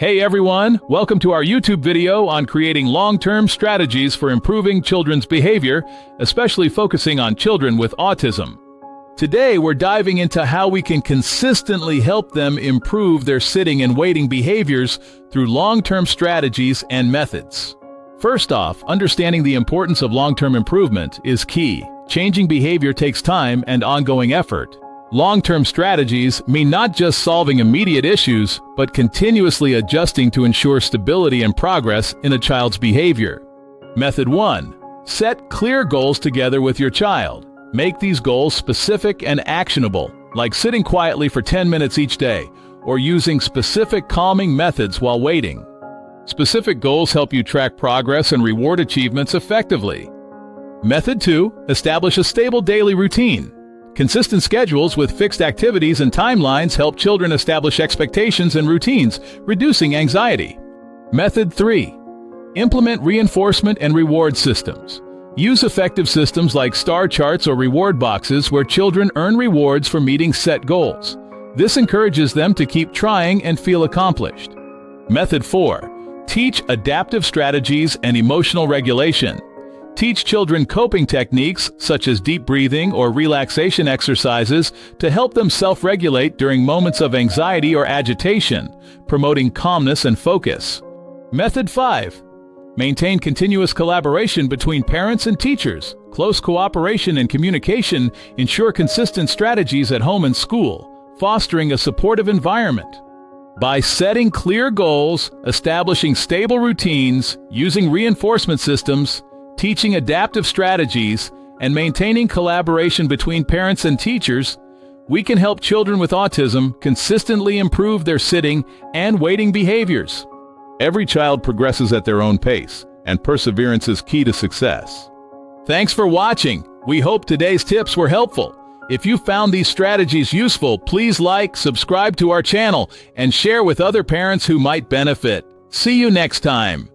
Hey everyone, welcome to our YouTube video on creating long-term strategies for improving children's behavior, especially focusing on children with autism. Today we're diving into how we can consistently help them improve their sitting and waiting behaviors through long-term strategies and methods. First off, understanding the importance of long-term improvement is key. Changing behavior takes time and ongoing effort. Long-term strategies mean not just solving immediate issues, but continuously adjusting to ensure stability and progress in a child's behavior. Method 1. Set clear goals together with your child. Make these goals specific and actionable, like sitting quietly for 10 minutes each day, or using specific calming methods while waiting. Specific goals help you track progress and reward achievements effectively. Method 2. Establish a stable daily routine. Consistent schedules with fixed activities and timelines help children establish expectations and routines, reducing anxiety. Method 3. Implement reinforcement and reward systems. Use effective systems like star charts or reward boxes where children earn rewards for meeting set goals. This encourages them to keep trying and feel accomplished. Method 4. Teach adaptive strategies and emotional regulation. Teach children coping techniques such as deep breathing or relaxation exercises to help them self-regulate during moments of anxiety or agitation, promoting calmness and focus. Method 5. Maintain continuous collaboration between parents and teachers. Close cooperation and communication ensure consistent strategies at home and school, fostering a supportive environment. By setting clear goals, establishing stable routines, using reinforcement systems, teaching adaptive strategies, and maintaining collaboration between parents and teachers, we can help children with autism consistently improve their sitting and waiting behaviors. Every child progresses at their own pace, and perseverance is key to success. Thanks for watching. We hope today's tips were helpful. If you found these strategies useful, please like, subscribe to our channel, and share with other parents who might benefit. See you next time.